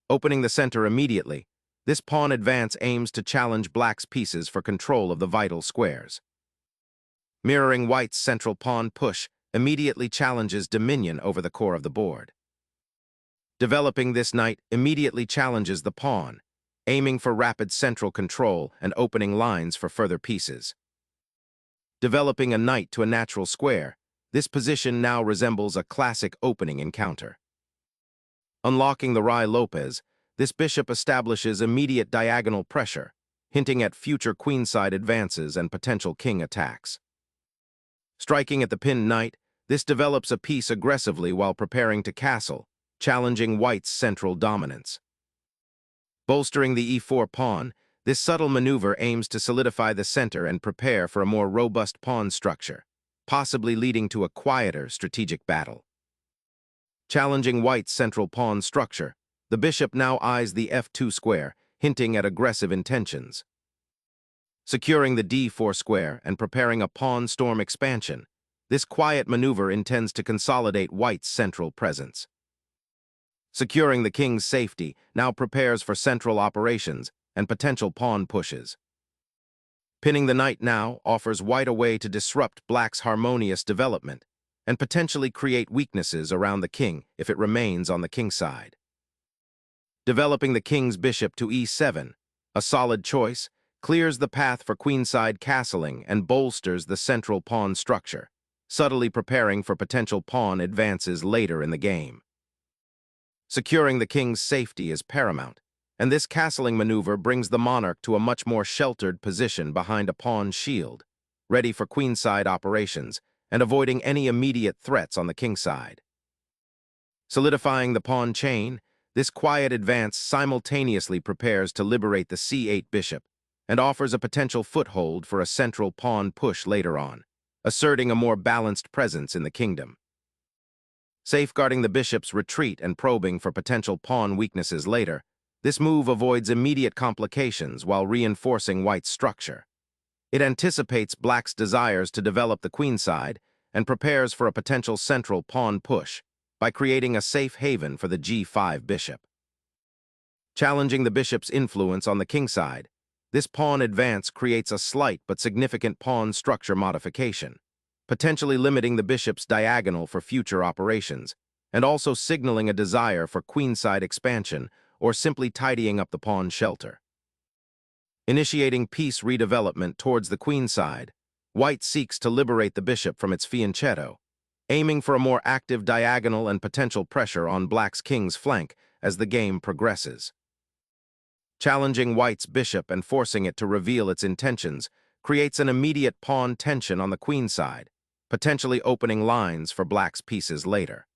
Opening the center immediately, this pawn advance aims to challenge black's pieces for control of the vital squares. Mirroring white's central pawn push immediately challenges dominion over the core of the board. Developing this knight immediately challenges the pawn, aiming for rapid central control and opening lines for further pieces. Developing a knight to a natural square, this position now resembles a classic opening encounter. Unlocking the Ruy-Lopez, this bishop establishes immediate diagonal pressure, hinting at future queenside advances and potential king attacks. Striking at the pinned knight, this develops a piece aggressively while preparing to castle, challenging white's central dominance. Bolstering the e4 pawn, this subtle maneuver aims to solidify the center and prepare for a more robust pawn structure, possibly leading to a quieter strategic battle. Challenging white's central pawn structure, the bishop now eyes the f2 square, hinting at aggressive intentions. Securing the d4 square and preparing a pawn storm expansion, this quiet maneuver intends to consolidate white's central presence. Securing the king's safety now prepares for central operations and potential pawn pushes. Pinning the knight now offers white a way to disrupt black's harmonious development and potentially create weaknesses around the king if it remains on the king side. Developing the king's bishop to e7, a solid choice, clears the path for queenside castling and bolsters the central pawn structure, subtly preparing for potential pawn advances later in the game. Securing the king's safety is paramount, and this castling maneuver brings the monarch to a much more sheltered position behind a pawn shield, ready for queenside operations and avoiding any immediate threats on the king side. Solidifying the pawn chain, this quiet advance simultaneously prepares to liberate the c8 bishop and offers a potential foothold for a central pawn push later on, asserting a more balanced presence in the kingdom. Safeguarding the bishop's retreat and probing for potential pawn weaknesses later, this move avoids immediate complications while reinforcing white's structure. It anticipates black's desires to develop the queenside and prepares for a potential central pawn push by creating a safe haven for the g5 bishop. Challenging the bishop's influence on the king side, this pawn advance creates a slight but significant pawn structure modification, potentially limiting the bishop's diagonal for future operations, and also signaling a desire for queenside expansion or simply tidying up the pawn shelter. Initiating piece redevelopment towards the queenside, white seeks to liberate the bishop from its fianchetto, aiming for a more active diagonal and potential pressure on black's king's flank as the game progresses. Challenging white's bishop and forcing it to reveal its intentions creates an immediate pawn tension on the queenside, potentially opening lines for black's pieces later.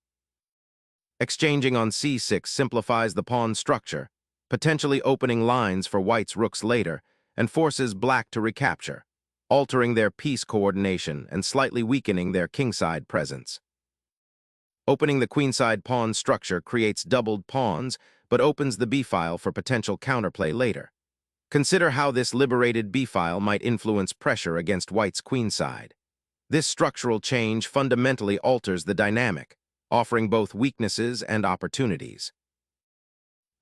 Exchanging on c6 simplifies the pawn structure, potentially opening lines for white's rooks later, and forces black to recapture, altering their piece coordination and slightly weakening their kingside presence. Opening the queenside pawn structure creates doubled pawns, but opens the b-file for potential counterplay later. Consider how this liberated b-file might influence pressure against white's queenside. This structural change fundamentally alters the dynamic, offering both weaknesses and opportunities.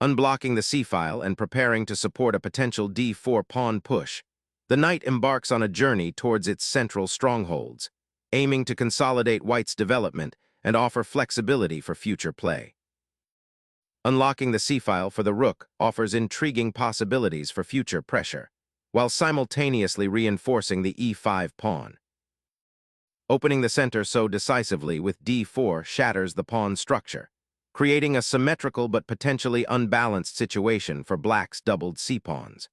Unblocking the c-file and preparing to support a potential d4 pawn push, the knight embarks on a journey towards its central strongholds, aiming to consolidate white's development and offer flexibility for future play. Unlocking the c-file for the rook offers intriguing possibilities for future pressure, while simultaneously reinforcing the e5 pawn. Opening the center so decisively with d4 shatters the pawn structure, creating a symmetrical but potentially unbalanced situation for black's doubled c-pawns.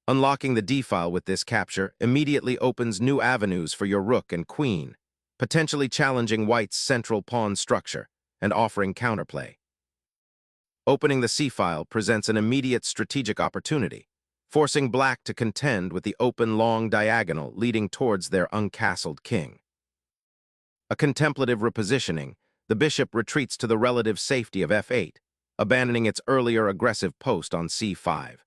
Unlocking the d-file with this capture immediately opens new avenues for your rook and queen, potentially challenging white's central pawn structure and offering counterplay. Opening the c-file presents an immediate strategic opportunity, forcing black to contend with the open long diagonal leading towards their uncastled king. A contemplative repositioning, the bishop retreats to the relative safety of f8, abandoning its earlier aggressive post on c5.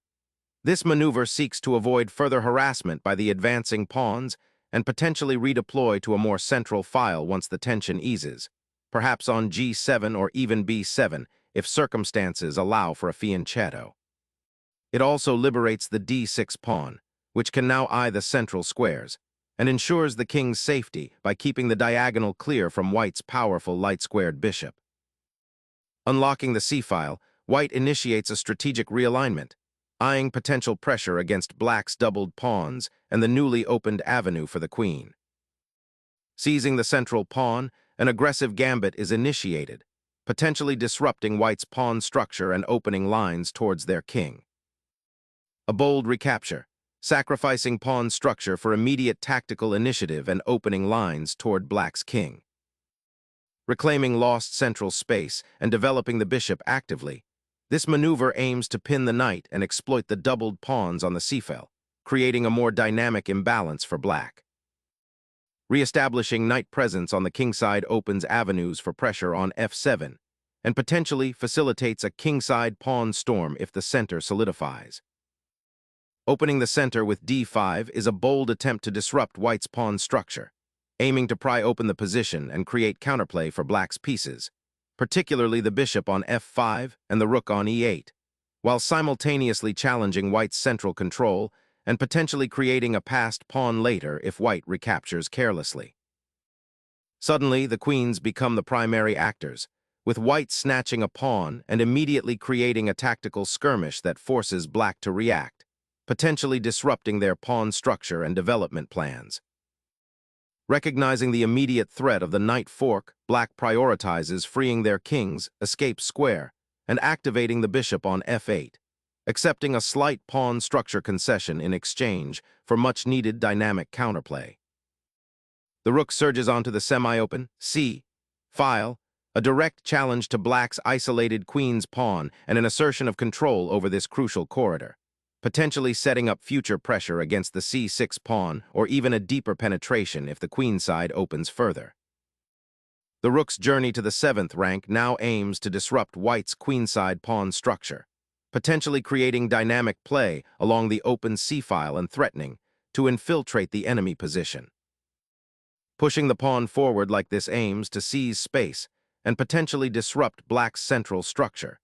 This maneuver seeks to avoid further harassment by the advancing pawns and potentially redeploy to a more central file once the tension eases, perhaps on g7 or even b7, if circumstances allow for a fianchetto. It also liberates the d6 pawn, which can now eye the central squares, and ensures the king's safety by keeping the diagonal clear from white's powerful light-squared bishop. Unlocking the c-file, white initiates a strategic realignment, eyeing potential pressure against black's doubled pawns and the newly opened avenue for the queen. Seizing the central pawn, an aggressive gambit is initiated, potentially disrupting white's pawn structure and opening lines towards their king. A bold recapture, sacrificing pawn structure for immediate tactical initiative and opening lines toward black's king. Reclaiming lost central space and developing the bishop actively, this maneuver aims to pin the knight and exploit the doubled pawns on the c-file, creating a more dynamic imbalance for black. Re-establishing knight presence on the kingside opens avenues for pressure on f7, and potentially facilitates a kingside pawn storm if the center solidifies. Opening the center with d5 is a bold attempt to disrupt white's pawn structure, aiming to pry open the position and create counterplay for black's pieces, particularly the bishop on f5 and the rook on e8, while simultaneously challenging white's central control and potentially creating a passed pawn later if white recaptures carelessly. Suddenly, the queens become the primary actors, with white snatching a pawn and immediately creating a tactical skirmish that forces black to react, potentially disrupting their pawn structure and development plans. Recognizing the immediate threat of the knight fork, black prioritizes freeing their king's escape square and activating the bishop on f8, accepting a slight pawn structure concession in exchange for much-needed dynamic counterplay. The rook surges onto the semi-open c-file, a direct challenge to black's isolated queen's pawn and an assertion of control over this crucial corridor, potentially setting up future pressure against the c6 pawn or even a deeper penetration if the queenside opens further. The rook's journey to the 7th rank now aims to disrupt white's queenside pawn structure, potentially creating dynamic play along the open c-file and threatening to infiltrate the enemy position. Pushing the pawn forward like this aims to seize space and potentially disrupt black's central structure,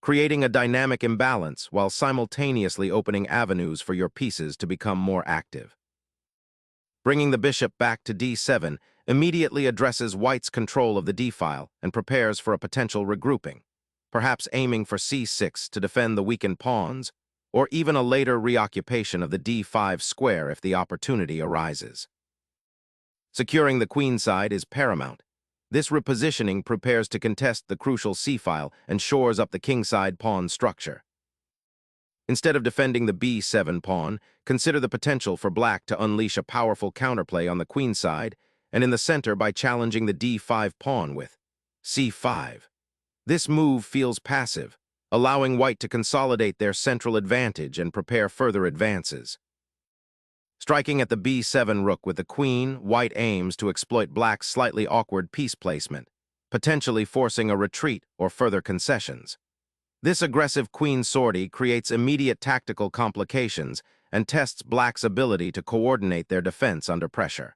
creating a dynamic imbalance while simultaneously opening avenues for your pieces to become more active. Bringing the bishop back to d7 immediately addresses white's control of the d-file and prepares for a potential regrouping, perhaps aiming for c6 to defend the weakened pawns, or even a later reoccupation of the d5 square if the opportunity arises. Securing the queenside is paramount. This repositioning prepares to contest the crucial c-file and shores up the kingside pawn structure. Instead of defending the b7 pawn, consider the potential for black to unleash a powerful counterplay on the queenside and in the center by challenging the d5 pawn with c5. This move feels passive, allowing white to consolidate their central advantage and prepare further advances. Striking at the b7 rook with the queen, white aims to exploit black's slightly awkward piece placement, potentially forcing a retreat or further concessions. This aggressive queen sortie creates immediate tactical complications and tests black's ability to coordinate their defense under pressure.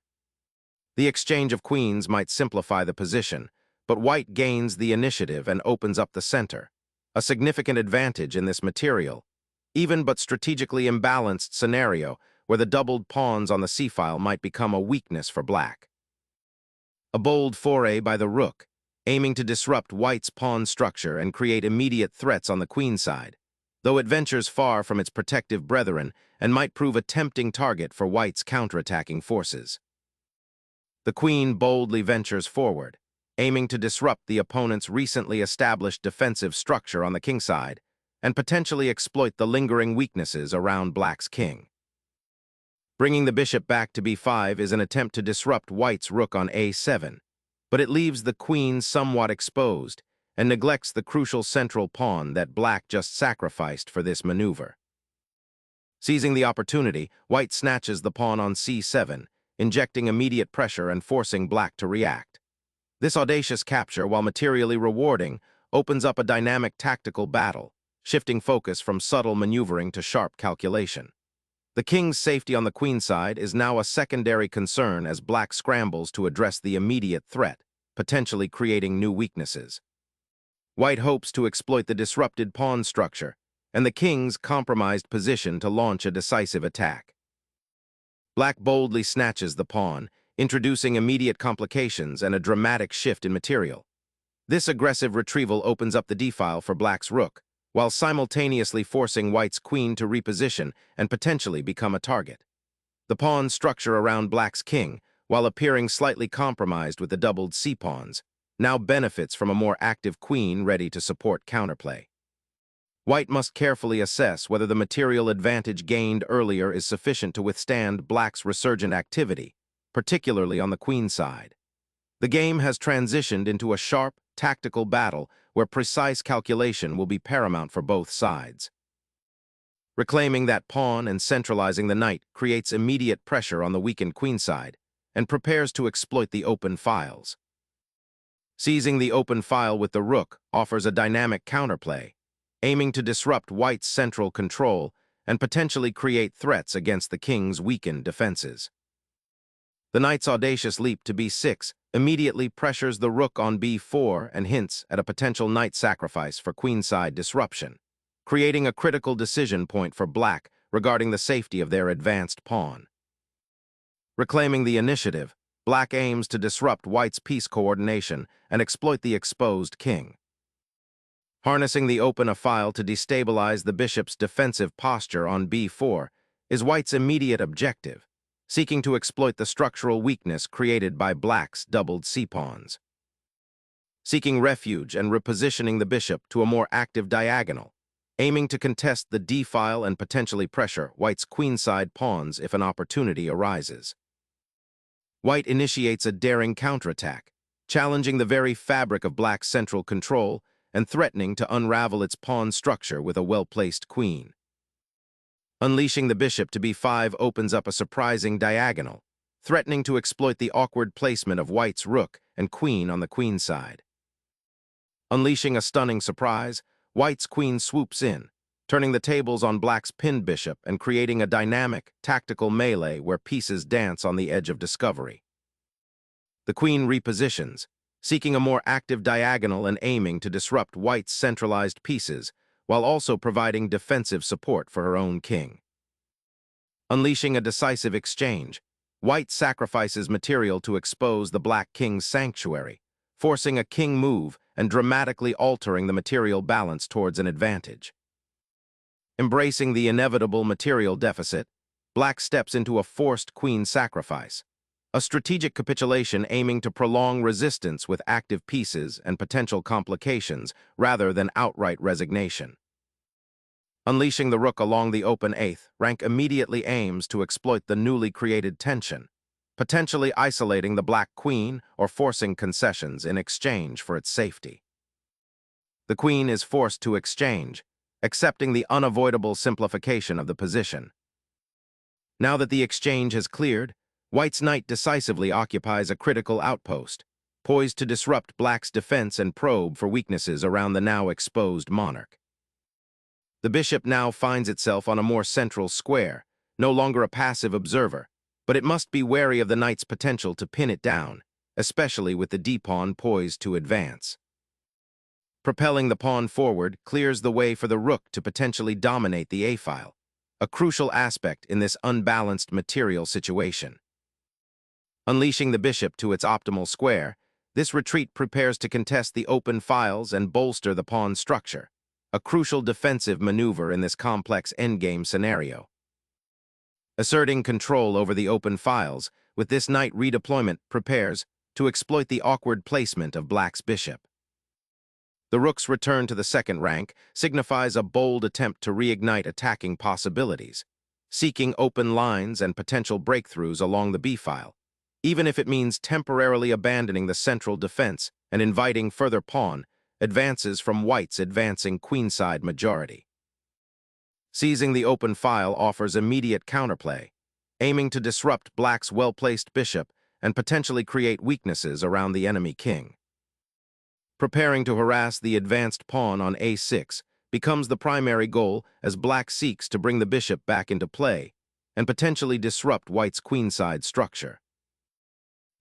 The exchange of queens might simplify the position, but white gains the initiative and opens up the center, a significant advantage in this material, even but strategically imbalanced scenario where the doubled pawns on the c-file might become a weakness for black. A bold foray by the rook, aiming to disrupt white's pawn structure and create immediate threats on the queenside, though it ventures far from its protective brethren and might prove a tempting target for white's counterattacking forces. The queen boldly ventures forward, aiming to disrupt the opponent's recently established defensive structure on the kingside and potentially exploit the lingering weaknesses around black's king. Bringing the bishop back to b5 is an attempt to disrupt white's rook on a7, but it leaves the queen somewhat exposed and neglects the crucial central pawn that black just sacrificed for this maneuver. Seizing the opportunity, white snatches the pawn on c7, injecting immediate pressure and forcing black to react. This audacious capture, while materially rewarding, opens up a dynamic tactical battle, shifting focus from subtle maneuvering to sharp calculation. The king's safety on the queenside is now a secondary concern as black scrambles to address the immediate threat, potentially creating new weaknesses. White hopes to exploit the disrupted pawn structure and the king's compromised position to launch a decisive attack. Black boldly snatches the pawn, introducing immediate complications and a dramatic shift in material. This aggressive retrieval opens up the d-file for Black's rook, while simultaneously forcing White's queen to reposition and potentially become a target. The pawn structure around Black's king, while appearing slightly compromised with the doubled c-pawns, now benefits from a more active queen ready to support counterplay. White must carefully assess whether the material advantage gained earlier is sufficient to withstand Black's resurgent activity, particularly on the queen side. The game has transitioned into a sharp, tactical battle where precise calculation will be paramount for both sides. Reclaiming that pawn and centralizing the knight creates immediate pressure on the weakened queen side and prepares to exploit the open files. Seizing the open file with the rook offers a dynamic counterplay, aiming to disrupt White's central control and potentially create threats against the king's weakened defenses. The knight's audacious leap to b6 immediately pressures the rook on b4 and hints at a potential knight sacrifice for queenside disruption, creating a critical decision point for Black regarding the safety of their advanced pawn. Reclaiming the initiative, Black aims to disrupt White's piece coordination and exploit the exposed king. Harnessing the open file to destabilize the bishop's defensive posture on b4 is White's immediate objective, seeking to exploit the structural weakness created by Black's doubled c-pawns. Seeking refuge and repositioning the bishop to a more active diagonal, aiming to contest the d-file and potentially pressure White's queenside pawns if an opportunity arises. White initiates a daring counterattack, challenging the very fabric of Black's central control and threatening to unravel its pawn structure with a well-placed queen. Unleashing the bishop to b5 opens up a surprising diagonal, threatening to exploit the awkward placement of White's rook and queen on the queen side. Unleashing a stunning surprise, White's queen swoops in, turning the tables on Black's pinned bishop and creating a dynamic, tactical melee where pieces dance on the edge of discovery. The queen repositions, seeking a more active diagonal and aiming to disrupt White's centralized pieces, while also providing defensive support for her own king. Unleashing a decisive exchange, White sacrifices material to expose the Black king's sanctuary, forcing a king move and dramatically altering the material balance towards an advantage. Embracing the inevitable material deficit, Black steps into a forced queen sacrifice, a strategic capitulation aiming to prolong resistance with active pieces and potential complications rather than outright resignation. Unleashing the rook along the open eighth rank immediately aims to exploit the newly created tension, potentially isolating the Black queen or forcing concessions in exchange for its safety. The queen is forced to exchange, accepting the unavoidable simplification of the position. Now that the exchange has cleared, White's knight decisively occupies a critical outpost, poised to disrupt Black's defense and probe for weaknesses around the now exposed monarch. The bishop now finds itself on a more central square, no longer a passive observer, but it must be wary of the knight's potential to pin it down, especially with the d-pawn poised to advance. Propelling the pawn forward clears the way for the rook to potentially dominate the a-file, a crucial aspect in this unbalanced material situation. Unleashing the bishop to its optimal square, this retreat prepares to contest the open files and bolster the pawn structure, a crucial defensive maneuver in this complex endgame scenario. Asserting control over the open files, with this knight redeployment prepares to exploit the awkward placement of Black's bishop. The rook's return to the second rank signifies a bold attempt to reignite attacking possibilities, seeking open lines and potential breakthroughs along the b-file, even if it means temporarily abandoning the central defense and inviting further pawn advances from White's advancing queenside majority. Seizing the open file offers immediate counterplay, aiming to disrupt Black's well-placed bishop and potentially create weaknesses around the enemy king. Preparing to harass the advanced pawn on a6 becomes the primary goal as Black seeks to bring the bishop back into play and potentially disrupt White's queenside structure.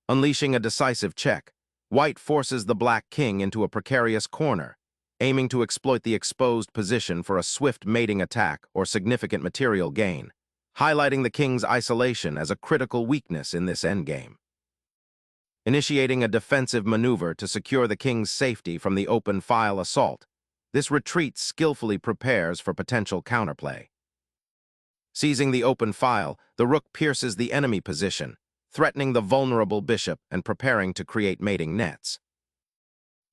Unleashing a decisive check, White forces the Black king into a precarious corner, aiming to exploit the exposed position for a swift mating attack or significant material gain, highlighting the king's isolation as a critical weakness in this endgame. Initiating a defensive maneuver to secure the king's safety from the open file assault, this retreat skillfully prepares for potential counterplay. Seizing the open file, the rook pierces the enemy position, threatening the vulnerable bishop and preparing to create mating nets.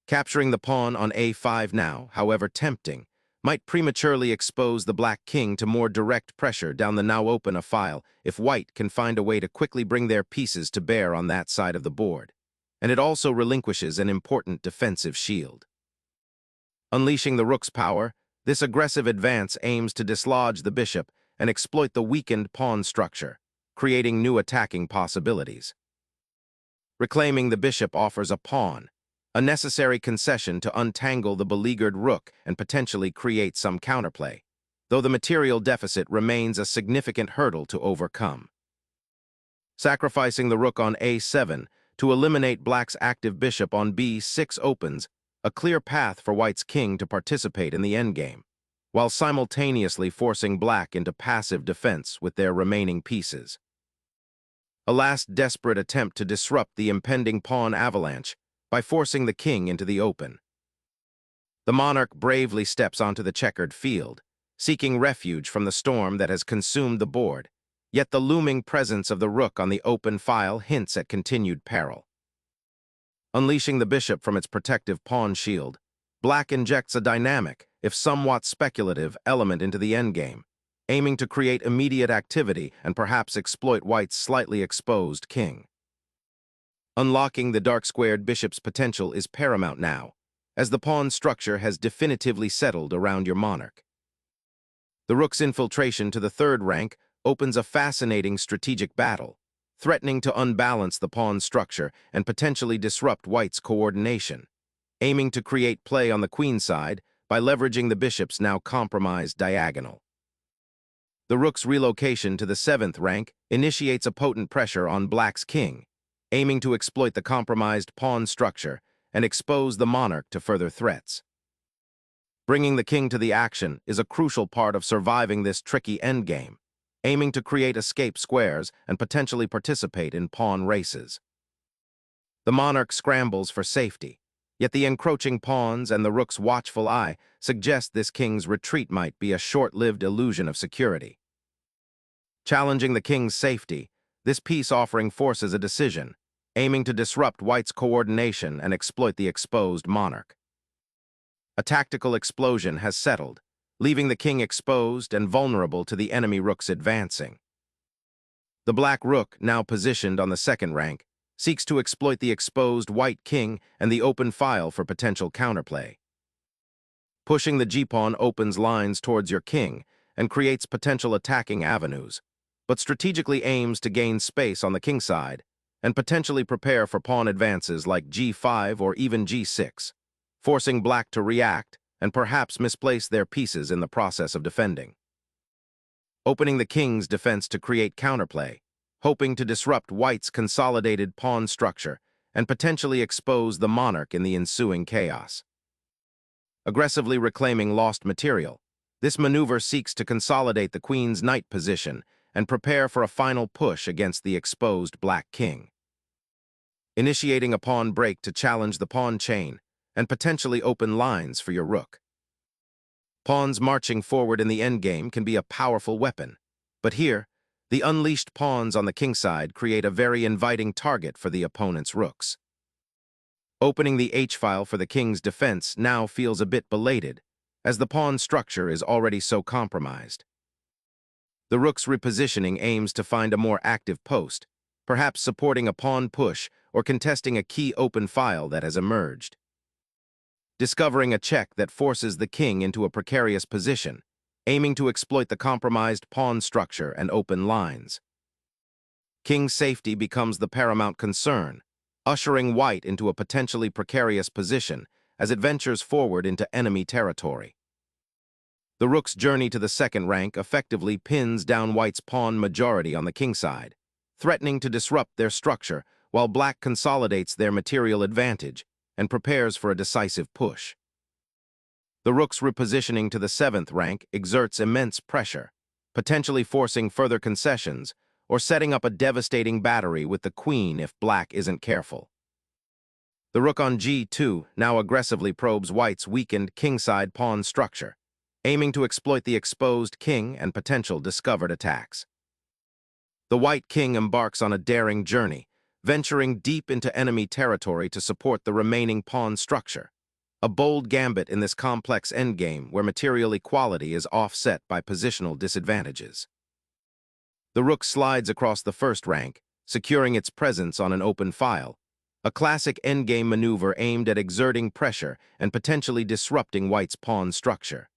Capturing the pawn on a5 now, however tempting, might prematurely expose the black king to more direct pressure down the now open file if white can find a way to quickly bring their pieces to bear on that side of the board, and it also relinquishes an important defensive shield. Unleashing the rook's power, this aggressive advance aims to dislodge the bishop and exploit the weakened pawn structure, creating new attacking possibilities. Reclaiming the bishop offers a pawn, a necessary concession to untangle the beleaguered rook and potentially create some counterplay, though the material deficit remains a significant hurdle to overcome. Sacrificing the rook on a7 to eliminate black's active bishop on b6 opens a clear path for white's king to participate in the endgame, while simultaneously forcing black into passive defense with their remaining pieces. A last desperate attempt to disrupt the impending pawn avalanche by forcing the king into the open. The monarch bravely steps onto the checkered field, seeking refuge from the storm that has consumed the board, yet the looming presence of the rook on the open file hints at continued peril. Unleashing the bishop from its protective pawn shield, black injects a dynamic, if somewhat speculative, element into the endgame, aiming to create immediate activity and perhaps exploit white's slightly exposed king. Unlocking the dark-squared bishop's potential is paramount now, as the pawn structure has definitively settled around your monarch. The rook's infiltration to the third rank opens a fascinating strategic battle, threatening to unbalance the pawn structure and potentially disrupt white's coordination, aiming to create play on the queen side by leveraging the bishop's now compromised diagonal. The rook's relocation to the 7th rank initiates a potent pressure on black's king, aiming to exploit the compromised pawn structure and expose the monarch to further threats. Bringing the king to the action is a crucial part of surviving this tricky endgame, aiming to create escape squares and potentially participate in pawn races. The monarch scrambles for safety, yet the encroaching pawns and the rook's watchful eye suggest this king's retreat might be a short-lived illusion of security. Challenging the king's safety, this piece offering forces a decision, aiming to disrupt white's coordination and exploit the exposed monarch. A tactical explosion has settled, leaving the king exposed and vulnerable to the enemy rook's advancing. The black rook, now positioned on the 2nd rank, seeks to exploit the exposed white king and the open file for potential counterplay. Pushing the g-pawn opens lines towards your king and creates potential attacking avenues, but strategically aims to gain space on the king side and potentially prepare for pawn advances like g5 or even g6, forcing black to react and perhaps misplace their pieces in the process of defending. Opening the king's defense to create counterplay, hoping to disrupt white's consolidated pawn structure and potentially expose the monarch in the ensuing chaos. Aggressively reclaiming lost material, this maneuver seeks to consolidate the queen's knight position and prepare for a final push against the exposed black king. Initiating a pawn break to challenge the pawn chain and potentially open lines for your rook. Pawns marching forward in the endgame can be a powerful weapon, but here, the unleashed pawns on the king side create a very inviting target for the opponent's rooks. Opening the h-file for the king's defense now feels a bit belated, as the pawn structure is already so compromised. The rook's repositioning aims to find a more active post, perhaps supporting a pawn push or contesting a key open file that has emerged. Discovering a check that forces the king into a precarious position, aiming to exploit the compromised pawn structure and open lines. King's safety becomes the paramount concern, ushering white into a potentially precarious position as it ventures forward into enemy territory. The rook's journey to the 2nd rank effectively pins down white's pawn majority on the king side, threatening to disrupt their structure while black consolidates their material advantage and prepares for a decisive push. The rook's repositioning to the 7th rank exerts immense pressure, potentially forcing further concessions or setting up a devastating battery with the queen if black isn't careful. The rook on g2 now aggressively probes white's weakened kingside pawn structure, aiming to exploit the exposed king and potential discovered attacks. The white king embarks on a daring journey, venturing deep into enemy territory to support the remaining pawn structure, a bold gambit in this complex endgame where material equality is offset by positional disadvantages. The rook slides across the 1st rank, securing its presence on an open file, a classic endgame maneuver aimed at exerting pressure and potentially disrupting white's pawn structure.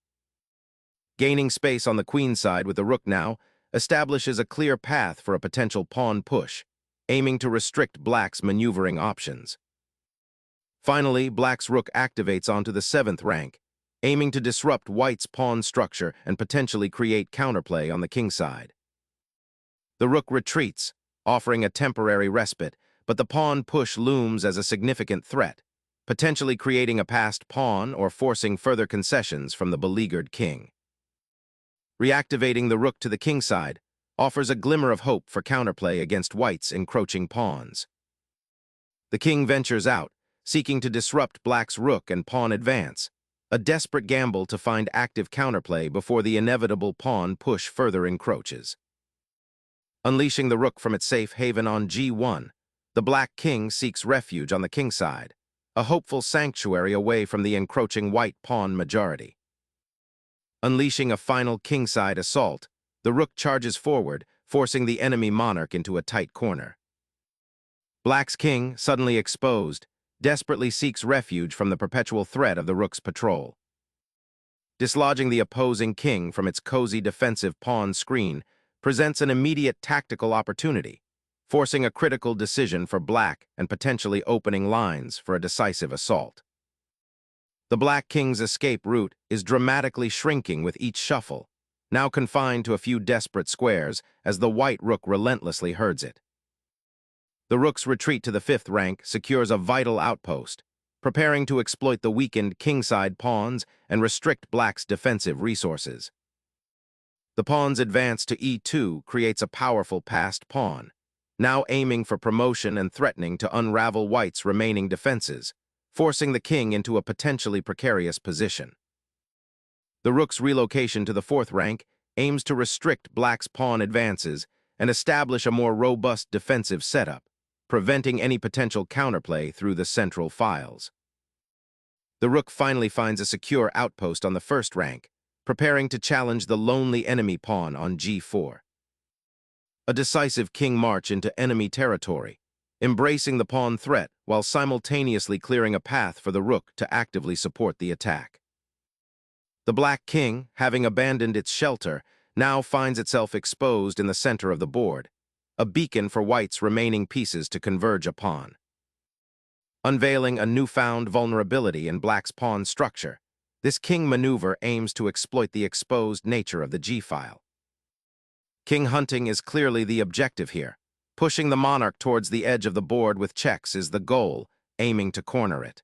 Gaining space on the queen side with the rook now establishes a clear path for a potential pawn push, aiming to restrict black's maneuvering options. Finally, black's rook activates onto the 7th rank, aiming to disrupt white's pawn structure and potentially create counterplay on the king side. The rook retreats, offering a temporary respite, but the pawn push looms as a significant threat, potentially creating a passed pawn or forcing further concessions from the beleaguered king. Reactivating the rook to the king side offers a glimmer of hope for counterplay against white's encroaching pawns. The king ventures out, seeking to disrupt black's rook and pawn advance, a desperate gamble to find active counterplay before the inevitable pawn push further encroaches. Unleashing the rook from its safe haven on g1, the black king seeks refuge on the king side, a hopeful sanctuary away from the encroaching white pawn majority. Unleashing a final kingside assault, the rook charges forward, forcing the enemy monarch into a tight corner. Black's king, suddenly exposed, desperately seeks refuge from the perpetual threat of the rook's patrol. Dislodging the opposing king from its cozy defensive pawn screen presents an immediate tactical opportunity, forcing a critical decision for black and potentially opening lines for a decisive assault. The black king's escape route is dramatically shrinking with each shuffle, now confined to a few desperate squares as the white rook relentlessly herds it. The rook's retreat to the 5th rank secures a vital outpost, preparing to exploit the weakened kingside pawns and restrict black's defensive resources. The pawn's advance to e2 creates a powerful passed pawn, now aiming for promotion and threatening to unravel white's remaining defenses, forcing the king into a potentially precarious position. The rook's relocation to the 4th rank aims to restrict black's pawn advances and establish a more robust defensive setup, preventing any potential counterplay through the central files. The rook finally finds a secure outpost on the 1st rank, preparing to challenge the lonely enemy pawn on g4. A decisive king march into enemy territory, embracing the pawn threat while simultaneously clearing a path for the rook to actively support the attack. The black king, having abandoned its shelter, now finds itself exposed in the center of the board, a beacon for white's remaining pieces to converge upon. Unveiling a newfound vulnerability in black's pawn structure, this king maneuver aims to exploit the exposed nature of the g-file. King hunting is clearly the objective here. Pushing the monarch towards the edge of the board with checks is the goal, aiming to corner it.